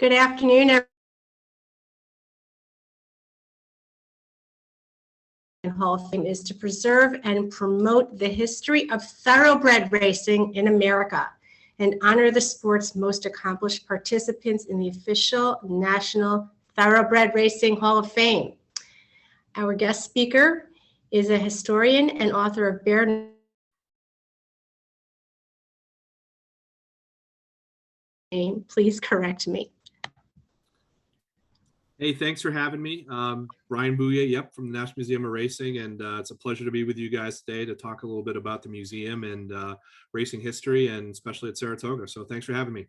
Good afternoon, everyone. Hall of Fame is to preserve and promote the history of thoroughbred racing in America and honor the sport's most accomplished participants in the official National Thoroughbred Racing Hall of Fame. Our guest speaker is a historian and author of Bare Name. Please correct me. Hey, thanks for having me. Brien Bouyea, from the National Museum of Racing, and it's a pleasure to be with you guys today to talk a little bit about the museum and racing history, and especially at Saratoga. So thanks for having me.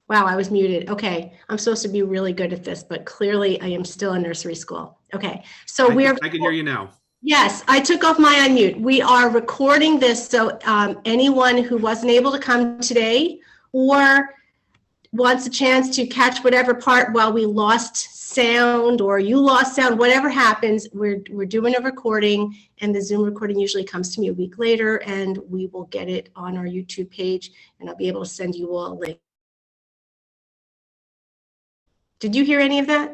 Wow, I was muted. Okay, I'm supposed to be really good at this, but clearly I am still in nursery school. Okay, so I can hear you now. Yes, I took off my unmute. We are recording this, so anyone who wasn't able to come today or wants a chance to catch whatever part while we lost sound or you lost sound, whatever happens, we're doing a recording, and the Zoom recording usually comes to me a week later, and we will get it on our YouTube page, and I'll be able to send you all a link. Did you hear any of that?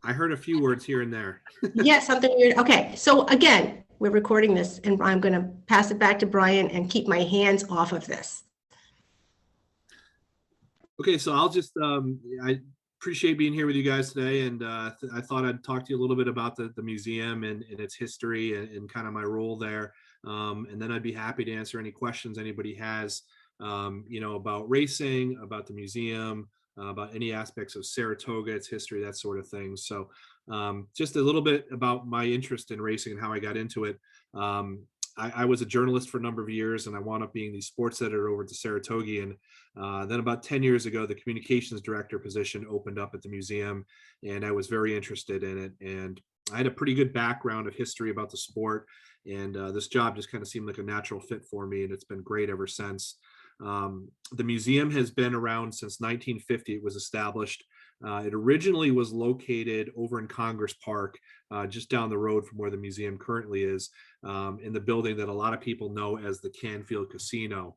I heard a few words here and there. Yeah, something weird. Okay, so again, we're recording this, and I'm going to pass it back to Brien and keep my hands off of this. Okay, so I'll just, I appreciate being here with you guys today, and I thought I'd talk to you a little bit about the museum and its history and kind of my role there. And then I'd be happy to answer any questions anybody has, about racing, about the museum, about any aspects of Saratoga, its history, that sort of thing. So just a little bit about my interest in racing and how I got into it. I was a journalist for a number of years, and I wound up being the sports editor over at the Saratogian. Then about 10 years ago, the communications director position opened up at the museum, and I was very interested in it. And I had a pretty good background of history about the sport, and this job just kind of seemed like a natural fit for me, and it's been great ever since. The museum has been around since 1950. It was established. It originally was located over in Congress Park, just down the road from where the museum currently is, in the building that a lot of people know as the Canfield Casino.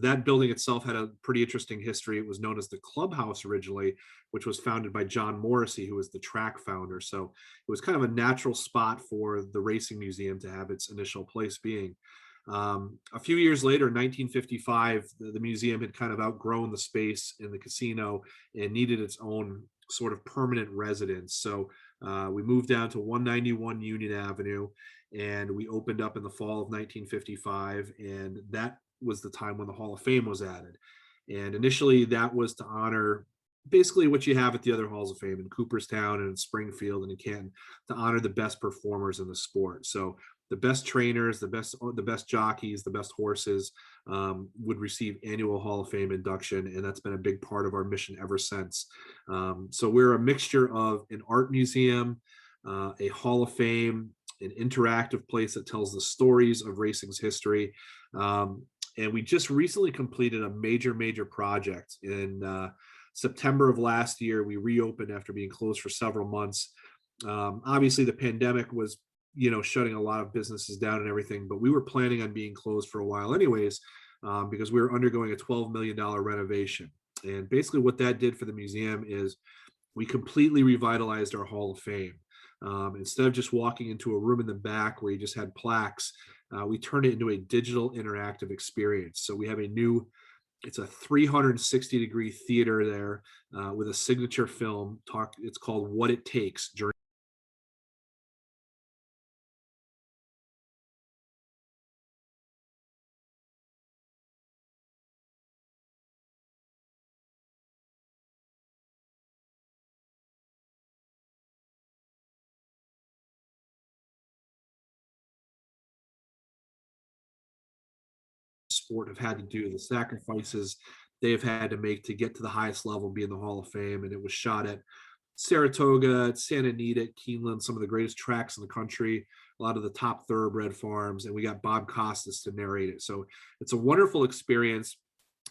That building itself had a pretty interesting history. It was known as the Clubhouse originally, which was founded by John Morrissey, who was the track founder. So it was kind of a natural spot for the racing museum to have its initial place being. A few years later, in 1955, the museum had kind of outgrown the space in the casino and needed its own sort of permanent residence. So we moved down to 191 Union Avenue, and we opened up in the fall of 1955, and that was the time when the Hall of Fame was added. And initially that was to honor basically what you have at the other halls of fame in Cooperstown and in Springfield and in Canton, to honor the best performers in the sport. So the best trainers, the best jockeys, the best horses would receive annual Hall of Fame induction, and that's been a big part of our mission ever since. So we're a mixture of an art museum, a Hall of Fame, an interactive place that tells the stories of racing's history. And we just recently completed a major project. In September of last year, we reopened after being closed for several months. Obviously, the pandemic was shutting a lot of businesses down and everything, but we were planning on being closed for a while anyways, because we were undergoing a $12 million renovation. And basically what that did for the museum is we completely revitalized our Hall of Fame. Instead of just walking into a room in the back where you just had plaques, we turned it into a digital interactive experience. So we have it's a 360-degree theater there with a signature film. It's called What It Takes. Sport have had to do, the sacrifices they have had to make to get to the highest level, be in the Hall of Fame. And it was shot at Saratoga, at Santa Anita, at Keeneland, some of the greatest tracks in the country, a lot of the top thoroughbred farms, and we got Bob Costas to narrate it. So it's a wonderful experience.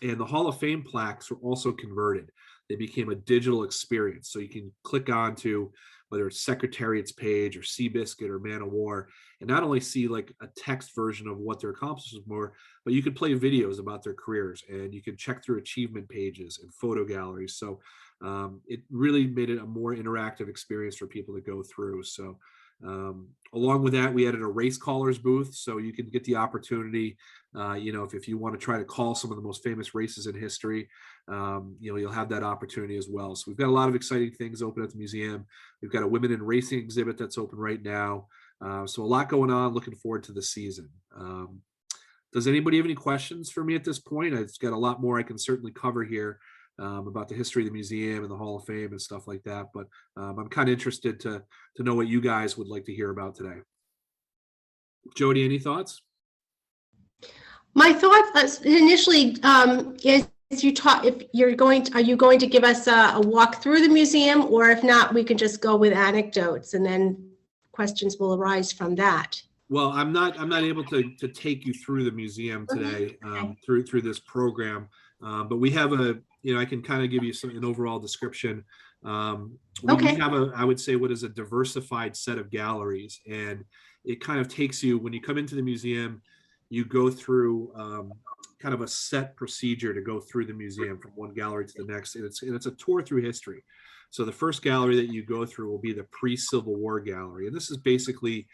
And the Hall of Fame plaques were also converted. They became a digital experience. So you can click on to whether it's Secretariat's page or Seabiscuit or Man of War, and not only see like a text version of what their accomplishments were, but you could play videos about their careers, and you can check through achievement pages and photo galleries. So it really made it a more interactive experience for people to go through. So along with that, we added a race callers booth, so you can get the opportunity, if you want to try to call some of the most famous races in history, you'll have that opportunity as well. So we've got a lot of exciting things open at the museum. We've got a women in racing exhibit that's open right now. So a lot going on. Looking forward to the season. Does anybody have any questions for me at this point? I've got a lot more I can certainly cover here about the history of the museum and the Hall of Fame and stuff like that. But I'm kind of interested to know what you guys would like to hear about today. Jody, any thoughts? My thoughts initially is if you're going to, are you going to give us a walk through the museum, or if not, we can just go with anecdotes and then questions will arise from that. Well, I'm not able to take you through the museum today through this program, but we have I can kind of give you an overall description. We have I would say what is a diversified set of galleries, and it kind of takes you, when you come into the museum, you go through kind of a set procedure to go through the museum from one gallery to the next, and it's a tour through history. So the first gallery that you go through will be the pre-Civil War Gallery, and this is basically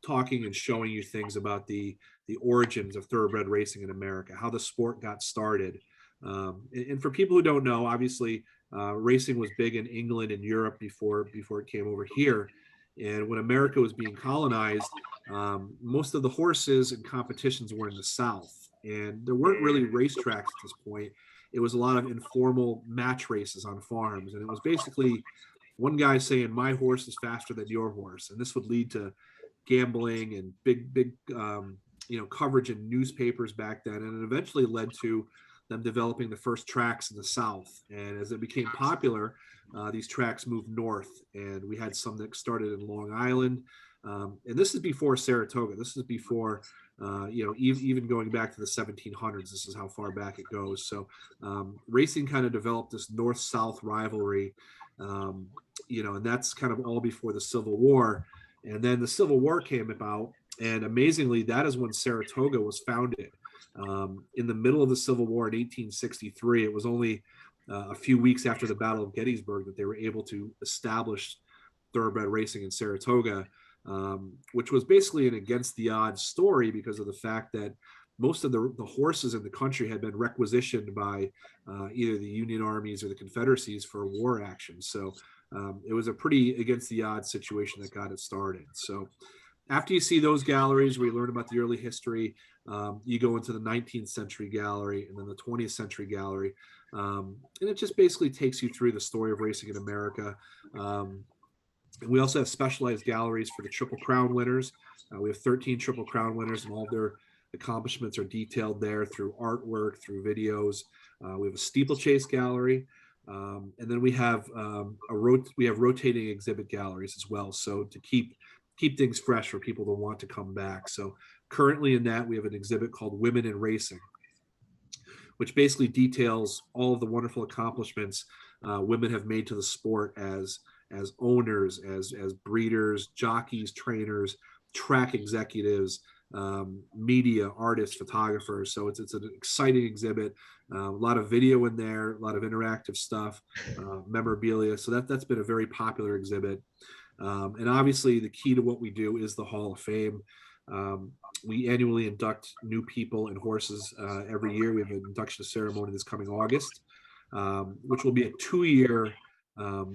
talking and showing you things about the origins of thoroughbred racing in America, how the sport got started. And for people who don't know, obviously racing was big in England and Europe before it came over here. And when America was being colonized, most of the horses and competitions were in the South, and there weren't really racetracks at this point. It was a lot of informal match races on farms, and it was basically one guy saying, "My horse is faster than your horse," and this would lead to gambling and big coverage in newspapers back then, and it eventually led to them developing the first tracks in the South. And as it became popular, these tracks moved north, and we had some that started in Long Island. And this is before Saratoga. This is before, even going back to the 1700s. This is how far back it goes. So racing kind of developed this north-south rivalry, and that's kind of all before the Civil War. And then the Civil War came about, and amazingly, that is when Saratoga was founded. In the middle of the Civil War in 1863, it was only a few weeks after the Battle of Gettysburg that they were able to establish thoroughbred racing in Saratoga, which was basically an against the odds story because of the fact that most of the horses in the country had been requisitioned by either the Union armies or the Confederacies for war action. So it was a pretty against the odds situation that got it started. So after you see those galleries where you learn about the early history, you go into the 19th century gallery and then the 20th century gallery. And it just basically takes you through the story of racing in America. And we also have specialized galleries for the Triple Crown winners. We have 13 Triple Crown winners, and all of their accomplishments are detailed there through artwork, through videos. We have a steeplechase gallery. And then we have rotating exhibit galleries as well. So to keep things fresh for people to want to come back. So currently in that, we have an exhibit called Women in Racing, which basically details all of the wonderful accomplishments women have made to the sport as owners, as breeders, jockeys, trainers, track executives, media, artists, photographers. So it's an exciting exhibit. A lot of video in there, a lot of interactive stuff, memorabilia. So that's been a very popular exhibit. And obviously the key to what we do is the Hall of Fame. We annually induct new people and horses every year. We have an induction ceremony this coming August, which will be a 2-year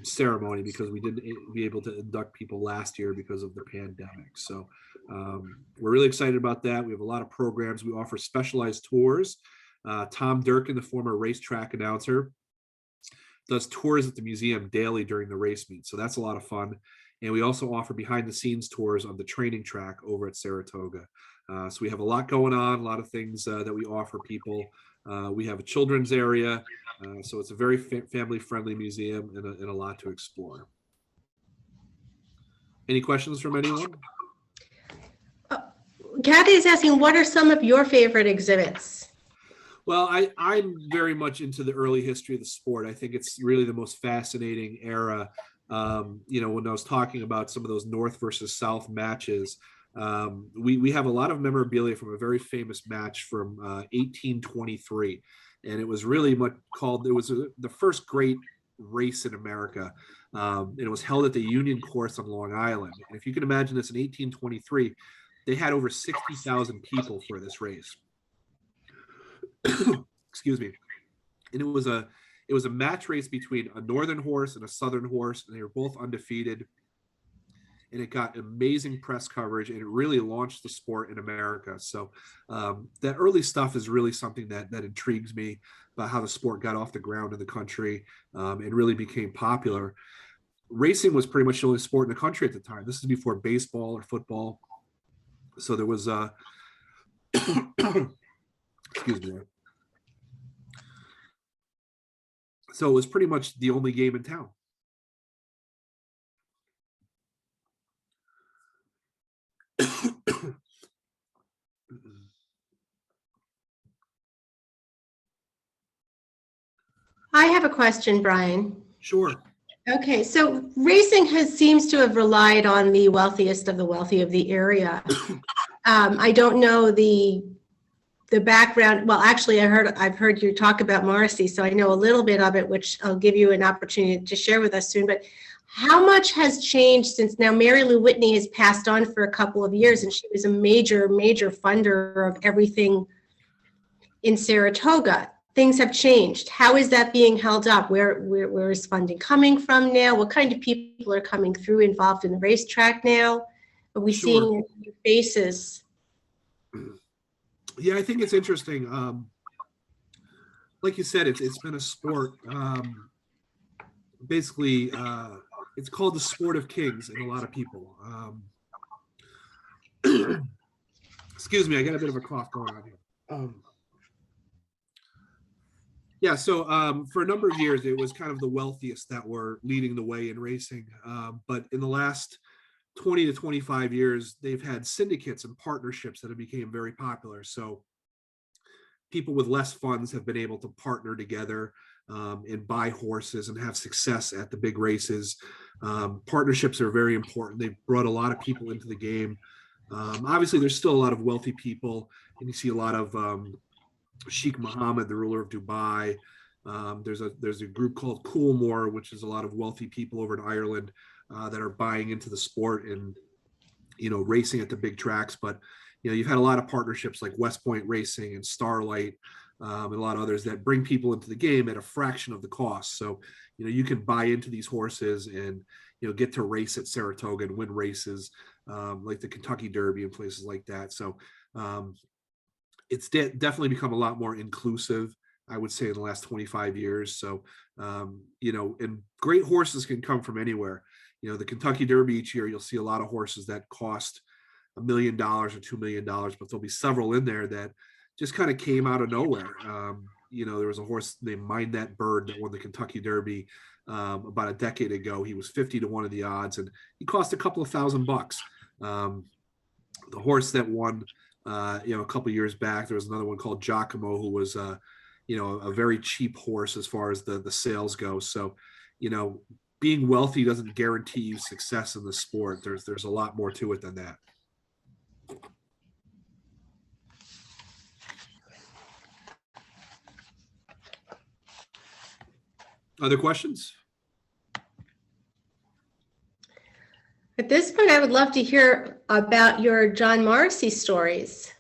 ceremony because we didn't be able to induct people last year because of the pandemic. So we're really excited about that. We have a lot of programs. We offer specialized tours. Tom Durkin, the former racetrack announcer, does tours at the museum daily during the race meet. So that's a lot of fun. And we also offer behind the scenes tours on the training track over at Saratoga. So we have a lot going on, a lot of things that we offer people. We have a children's area. So it's a very family-friendly museum and a lot to explore. Any questions from anyone? Kathy is asking, what are some of your favorite exhibits? Well, I'm very much into the early history of the sport. I think it's really the most fascinating era when I was talking about some of those North versus South matches, we have a lot of memorabilia from a very famous match from 1823, and it was really much called. It was the first great race in America. And it was held at the Union Course on Long Island. And if you can imagine this, in 1823, they had over 60,000 people for this race. Excuse me. And it was a match race between a northern horse and a southern horse, and they were both undefeated. And it got amazing press coverage, and it really launched the sport in America. So that early stuff is really something that intrigues me about how the sport got off the ground in the country and really became popular. Racing was pretty much the only sport in the country at the time. This is before baseball or football. So there was excuse me. So it was pretty much the only game in town. I have a question, Brian. Sure. Okay, so racing seems to have relied on the wealthiest of the wealthy of the area. I don't know the background. Well, actually, I've heard you talk about Morrissey, so I know a little bit of it, which I'll give you an opportunity to share with us soon. But how much has changed since now Mary Lou Whitney has passed on for a couple of years, and she was a major funder of everything in Saratoga. Things have changed. How is that being held up? Where is funding coming from now? What kind of people are coming through involved in the racetrack now? Are we seeing new faces? Yeah, I think it's interesting. Like you said, it's been a sport. Basically, it's called the sport of kings in a lot of people. Excuse me, I got a bit of a cough going on here. Yeah, so for a number of years, it was kind of the wealthiest that were leading the way in racing. But in the last 20 to 25 years, they've had syndicates and partnerships that have become very popular. So people with less funds have been able to partner together and buy horses and have success at the big races. Partnerships are very important. They've brought a lot of people into the game. Obviously, there's still a lot of wealthy people, and you see a lot of Sheikh Mohammed, the ruler of Dubai. There's a group called Coolmore, which is a lot of wealthy people over in Ireland that are buying into the sport and racing at the big tracks. But you've had a lot of partnerships like West Point Racing and Starlight and a lot of others that bring people into the game at a fraction of the cost. So you can buy into these horses and get to race at Saratoga and win races like the Kentucky Derby and places like that. So it's definitely become a lot more inclusive, I would say, in the last 25 years. So, and great horses can come from anywhere. The Kentucky Derby each year, you'll see a lot of horses that cost $1 million or $2 million, but there'll be several in there that just kind of came out of nowhere. There was a horse named Mind That Bird that won the Kentucky Derby about a decade ago. He was 50 to 1 of the odds, and he cost a couple of $1,000. The horse that won a couple of years back, there was another one called Giacomo, who was a very cheap horse as far as the sales go. So being wealthy doesn't guarantee you success in the sport. There's a lot more to it than that. Other questions? At this point, I would love to hear about your John Morrissey stories.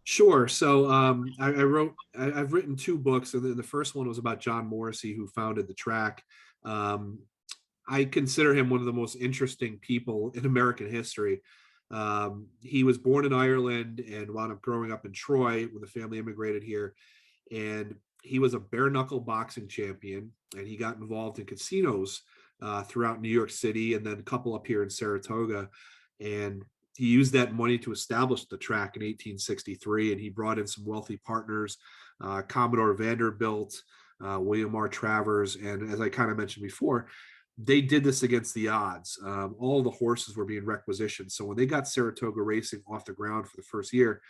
Sure. So I've written 2 books, and the first one was about John Morrissey, who founded the track. I consider him one of the most interesting people in American history. He was born in Ireland and wound up growing up in Troy when the family immigrated here. And he was a bare knuckle boxing champion, and he got involved in casinos throughout New York City and then a couple up here in Saratoga. And he used that money to establish the track in 1863, and he brought in some wealthy partners, Commodore Vanderbilt, William R. Travers, and as I kind of mentioned before, they did this against the odds. All the horses were being requisitioned. So when they got Saratoga Racing off the ground for the first year,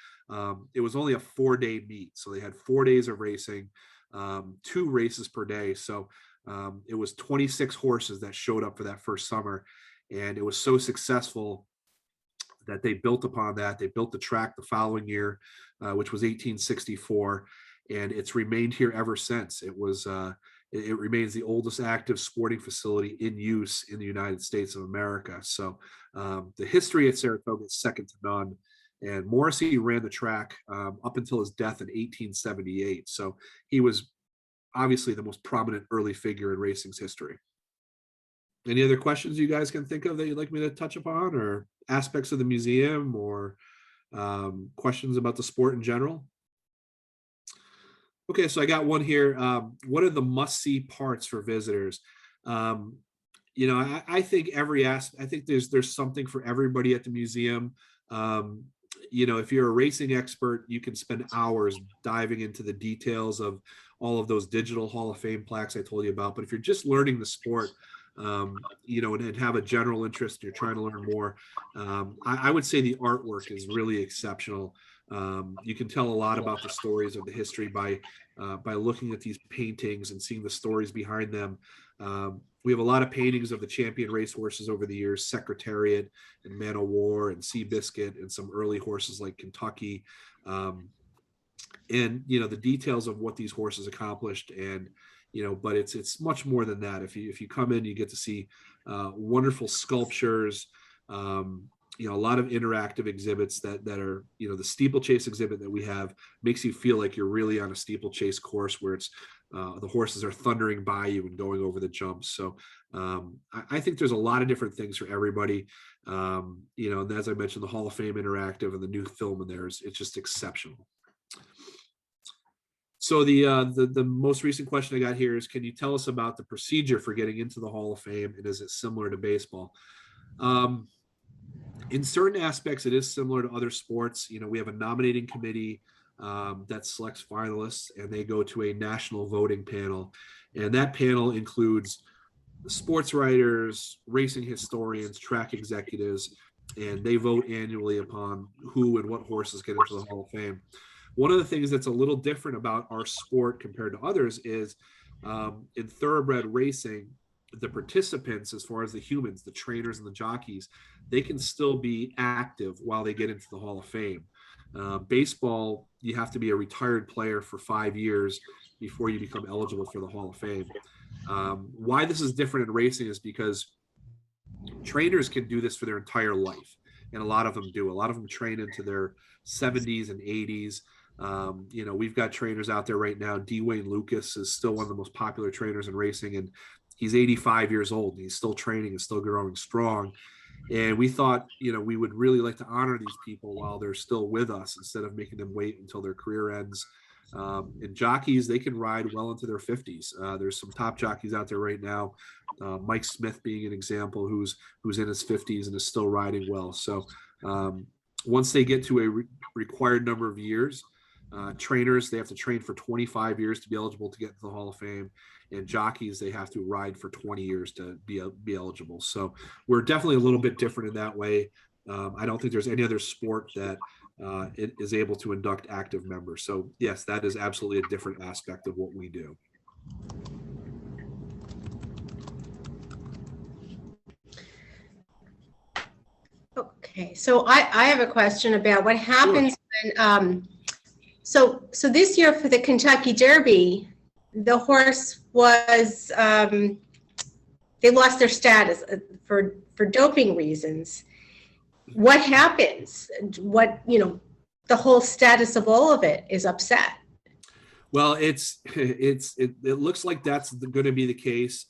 it was only a 4-day meet. So they had 4 days of racing, 2 races per day. So It was 26 horses that showed up for that first summer, and it was so successful that they built upon that. They built the track the following year, which was 1864, and it's remained here ever since. It remains the oldest active sporting facility in use in the United States of America. So the history at Saratoga is second to none. And Morrissey ran the track up until his death in 1878. So he was obviously the most prominent early figure in racing's history. Any other questions you guys can think of that you'd like me to touch upon, or aspects of the museum, or questions about the sport in general? Okay, so I got one here. What are the must-see parts for visitors? I think I think there's something for everybody at the museum. If you're a racing expert, you can spend hours diving into the details of all of those digital Hall of Fame plaques I told you about. But if you're just learning the sport, and have a general interest, and you're trying to learn more, I would say the artwork is really exceptional. You can tell a lot about the stories of the history by looking at these paintings and seeing the stories behind them. We have a lot of paintings of the champion racehorses over the years, Secretariat and Man o' War and Seabiscuit, and some early horses like Kentucky. And the details of what these horses accomplished, and but it's much more than that. If you come in, you get to see wonderful sculptures, a lot of interactive exhibits that are, the steeplechase exhibit that we have makes you feel like you're really on a steeplechase course, where it's the horses are thundering by you and going over the jumps. So I think there's a lot of different things for everybody. And as I mentioned, the Hall of Fame Interactive and the new film in there it's just exceptional. So the most recent question I got here is, can you tell us about the procedure for getting into the Hall of Fame, and is it similar to baseball? In certain aspects, it is similar to other sports. We have a nominating committee that selects finalists, and they go to a national voting panel. And that panel includes sports writers, racing historians, track executives, and they vote annually upon who and what horses get into the Hall of Fame. One of the things that's a little different about our sport compared to others is in thoroughbred racing, the participants, as far as the humans, the trainers and the jockeys, they can still be active while they get into the Hall of Fame. Baseball, you have to be a retired player for 5 years before you become eligible for the Hall of Fame. Why this is different in racing is because trainers can do this for their entire life, and a lot of them do. A lot of them train into their 70s and 80s. We've got trainers out there right now. Dwayne Lucas is still one of the most popular trainers in racing, and he's 85 years old, and he's still training and still growing strong. And we thought, we would really like to honor these people while they're still with us, instead of making them wait until their career ends. And jockeys, they can ride well into their 50s. There's some top jockeys out there right now, Mike Smith being an example, who's in his 50s and is still riding well. So once they get to a required number of years, trainers, they have to train for 25 years to be eligible to get to the Hall of Fame, and jockeys, they have to ride for 20 years to be eligible. So we're definitely a little bit different in that way. I don't think there's any other sport that it is able to induct active members. So yes, that is absolutely a different aspect of what we do. Okay, so I have a question about what happens when, so this year for the Kentucky Derby, the horse was, they lost their status for doping reasons. What happens? The whole status of all of it is upset. Well, it looks like that's going to be the case.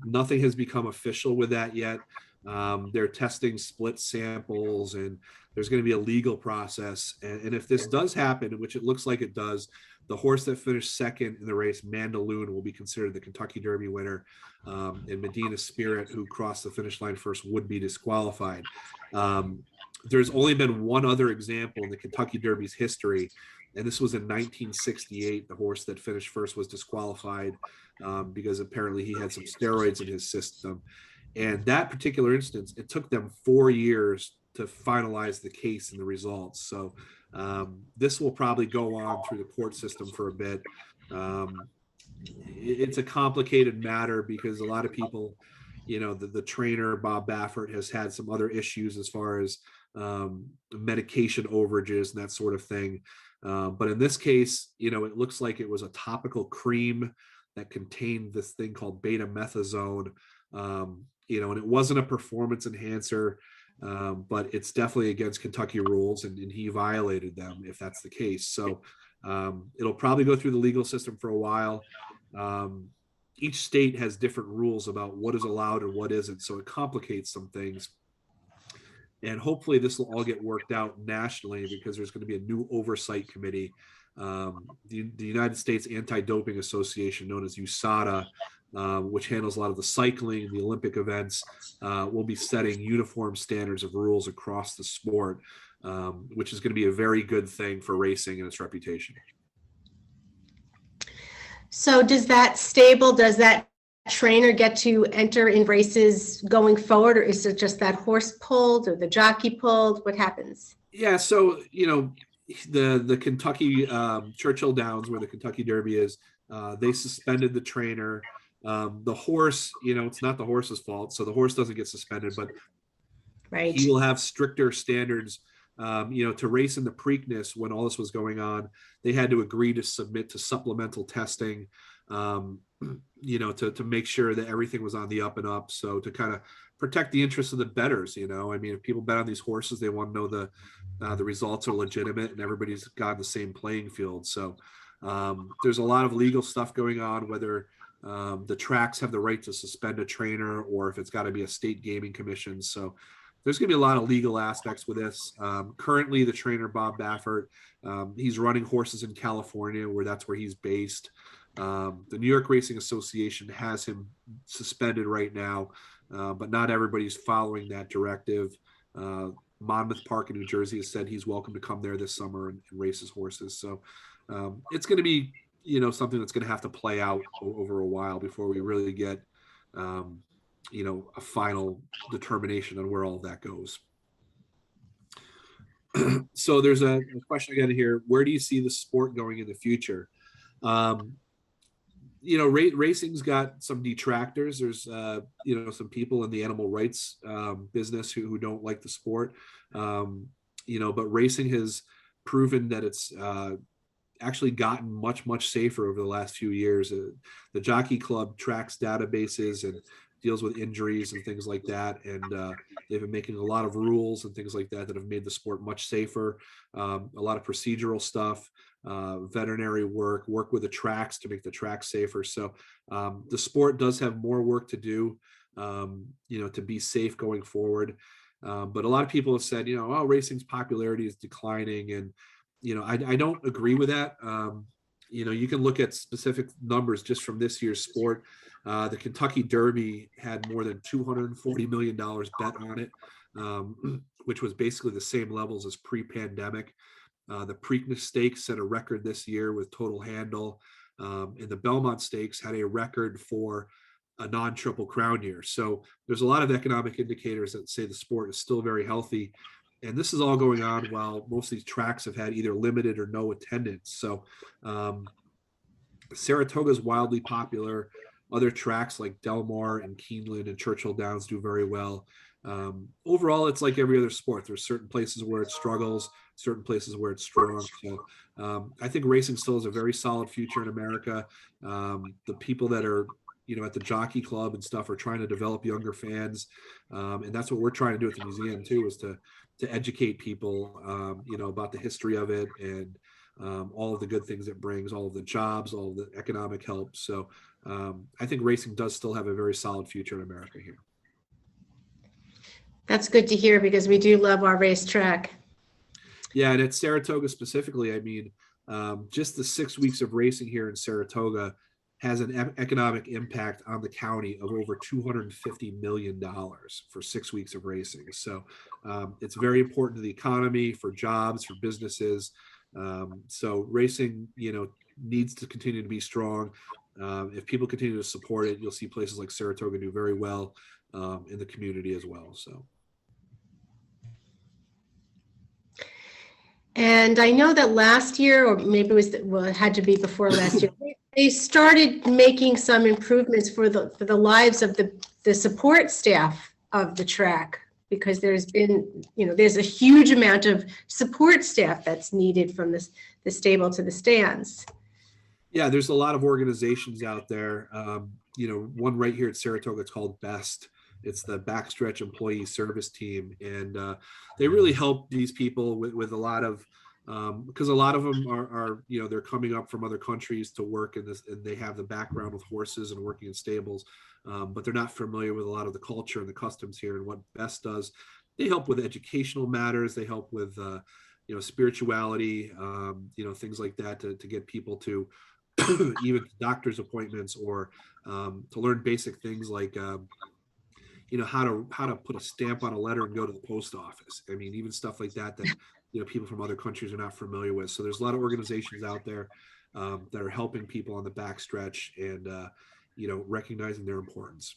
Nothing has become official with that yet. They're testing split samples, and there's going to be a legal process. And if this does happen, which it looks like it does, the horse that finished second in the race, Mandaloon, will be considered the Kentucky Derby winner. And Medina Spirit, who crossed the finish line first, would be disqualified. There's only been one other example in the Kentucky Derby's history, and this was in 1968. The horse that finished first was disqualified because apparently he had some steroids in his system. And that particular instance, it took them 4 years to finalize the case and the results. So this will probably go on through the court system for a bit. it's a complicated matter because a lot of people, the trainer Bob Baffert has had some other issues as far as medication overages and that sort of thing. But in this case, it looks like it was a topical cream that contained this thing called betamethasone, and it wasn't a performance enhancer, but it's definitely against Kentucky rules, and he violated them if that's the case. So it'll probably go through the legal system for a while. Each state has different rules about what is allowed and what isn't, so it complicates some things. And hopefully this will all get worked out nationally because there's going to be a new oversight committee. The United States Anti-Doping Association, known as USADA, which handles a lot of the cycling and the Olympic events, will be setting uniform standards of rules across the sport, which is going to be a very good thing for racing and its reputation. So does that trainer get to enter in races going forward, or is it just that horse pulled or the jockey pulled? What happens? Yeah, so the Kentucky Churchill Downs, where the Kentucky Derby is, they suspended the trainer. The horse, it's not the horse's fault, so the horse doesn't get suspended, but right, he will have stricter standards. To race in the Preakness, when all this was going on, they had to agree to submit to supplemental testing, to make sure that everything was on the up and up. So to kind of protect the interests of the bettors, if people bet on these horses, they want to know the results are legitimate and everybody's got the same playing field. So there's a lot of legal stuff going on, whether the tracks have the right to suspend a trainer or if it's got to be a state gaming commission. So there's going to be a lot of legal aspects with this. Currently, the trainer, Bob Baffert, he's running horses in California, that's where he's based. The New York Racing Association has him suspended right now, but not everybody's following that directive. Monmouth Park in New Jersey has said he's welcome to come there this summer and race his horses. So it's going to be, something that's going to have to play out over a while before we really get a final determination on where all of that goes. So there's a question I got here. Where do you see the sport going in the future? Racing's got some detractors. There's, some people in the animal rights business who don't like the sport. But racing has proven that it's actually gotten much, much safer over the last few years. The Jockey Club tracks databases and deals with injuries and things like that. And they've been making a lot of rules and things like that have made the sport much safer. A lot of procedural stuff, veterinary work with the tracks to make the tracks safer. So the sport does have more work to do, to be safe going forward. But a lot of people have said, racing's popularity is declining. And, I don't agree with that. You can look at specific numbers just from this year's sport. The Kentucky Derby had more than $240 million bet on it, which was basically the same levels as pre-pandemic. The Preakness Stakes set a record this year with total handle, and the Belmont Stakes had a record for a non-Triple Crown year. So there's a lot of economic indicators that say the sport is still very healthy. And this is all going on while most of these tracks have had either limited or no attendance. So Saratoga is wildly popular. Other tracks like Del Mar and Keeneland and Churchill Downs do very well. Overall, it's like every other sport. There's certain places where it struggles, certain places where it's strong. So I think racing still has a very solid future in America. The people that are at the Jockey Club and stuff are trying to develop younger fans. And that's what we're trying to do at the museum too, is to educate people, about the history of it and all of the good things it brings, all of the jobs, all of the economic help. So I think racing does still have a very solid future in America here. That's good to hear because we do love our racetrack. Yeah, and at Saratoga specifically, I mean, just the 6 weeks of racing here in Saratoga has an economic impact on the county of over $250 million for 6 weeks of racing. So it's very important to the economy, for jobs, for businesses. So racing, needs to continue to be strong. If people continue to support it, you'll see places like Saratoga do very well in the community as well. So. And I know that last year, or maybe it had to be before last year, they started making some improvements for the lives of the support staff of the track, because there's been, there's a huge amount of support staff that's needed from the stable to the stands. Yeah, there's a lot of organizations out there. One right here at Saratoga, it's called BEST. It's the Backstretch Employee Service Team, and they really help these people with a lot of, because a lot of them are they're coming up from other countries to work in this, and they have the background with horses and working in stables, but they're not familiar with a lot of the culture and the customs here. And what BEST does, they help with educational matters. They help with spirituality, things like that to get people to even doctor's appointments, or to learn basic things like how to put a stamp on a letter and go to the post office. I mean, even stuff like that people from other countries are not familiar with. So there's a lot of organizations out there that are helping people on the backstretch and recognizing their importance.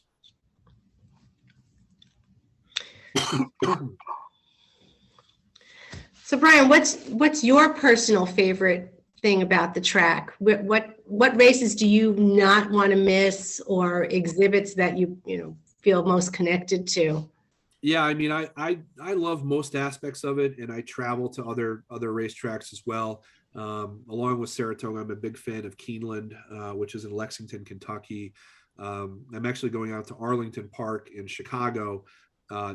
So Brien, what's your personal favorite thing about the track? What races do you not want to miss, or exhibits that you feel most connected to? Yeah, I mean, I love most aspects of it, and I travel to other racetracks as well. Along with Saratoga, I'm a big fan of Keeneland, which is in Lexington, Kentucky. I'm actually going out to Arlington Park in Chicago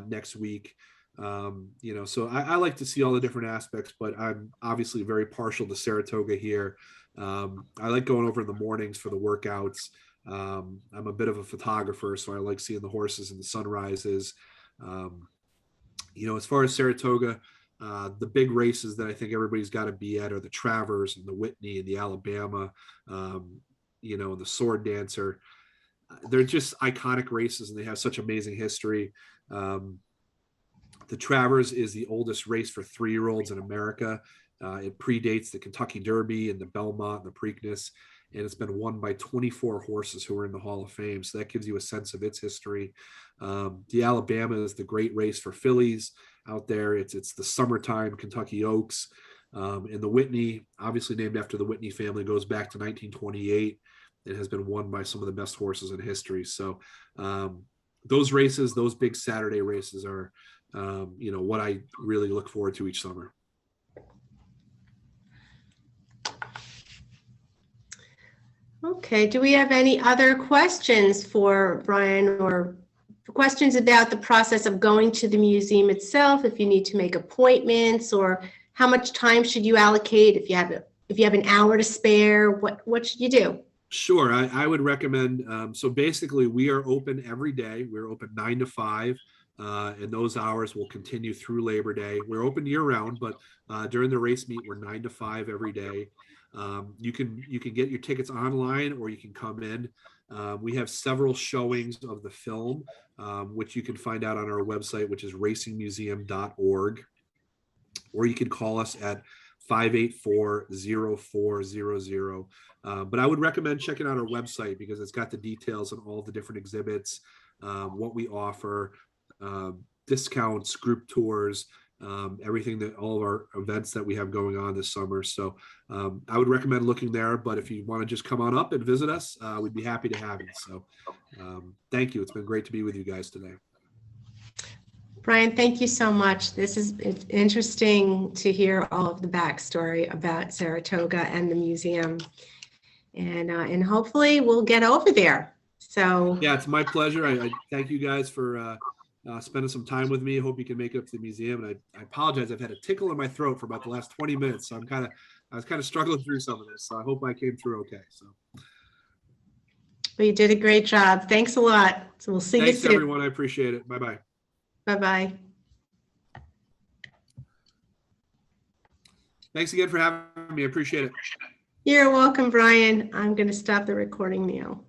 next week. So I like to see all the different aspects, but I'm obviously very partial to Saratoga here. I like going over in the mornings for the workouts. I'm a bit of a photographer, so I like seeing the horses and the sunrises. As far as Saratoga, the big races that I think everybody's got to be at are the Travers and the Whitney and the Alabama, and the Sword Dancer. They're just iconic races, and they have such amazing history. The Travers is the oldest race for 3-year-olds in America. It predates the Kentucky Derby and the Belmont and the Preakness, and it's been won by 24 horses who are in the Hall of Fame. So that gives you a sense of its history. The Alabama is the great race for fillies out there. It's the summertime Kentucky Oaks. And the Whitney, obviously named after the Whitney family, goes back to 1928. It has been won by some of the best horses in history. So those races, those big Saturday races are, what I really look forward to each summer. Okay, do we have any other questions for Brien, or questions about the process of going to the museum itself, if you need to make appointments, or how much time should you allocate if you have an hour to spare? What should you do? Sure, I would recommend, so basically we are open every day. We're open 9 to 5. And those hours will continue through Labor Day. We're open year round, but during the race meet, we're 9 to 5 every day. You can get your tickets online, or you can come in. We have several showings of the film, which you can find out on our website, which is racingmuseum.org, or you can call us at 584-0400. But I would recommend checking out our website, because it's got the details on all the different exhibits, what we offer, discounts, group tours, everything, that all of our events that we have going on this summer. So I would recommend looking there, but if you want to just come on up and visit us, we'd be happy to have you. So thank you. It's been great to be with you guys today. Brien, thank you so much. It's interesting to hear all of the backstory about Saratoga and the museum, and hopefully we'll get over there. So yeah, it's my pleasure. I thank you guys for spending some time with me. I hope you can make it up to the museum. And I apologize. I've had a tickle in my throat for about the last 20 minutes. So I was kind of struggling through some of this. So I hope I came through okay. So. Well, you did a great job. Thanks a lot. So we'll see you soon. Thanks, everyone. I appreciate it. Bye-bye. Bye-bye. Thanks again for having me. I appreciate it. You're welcome, Brien. I'm going to stop the recording now.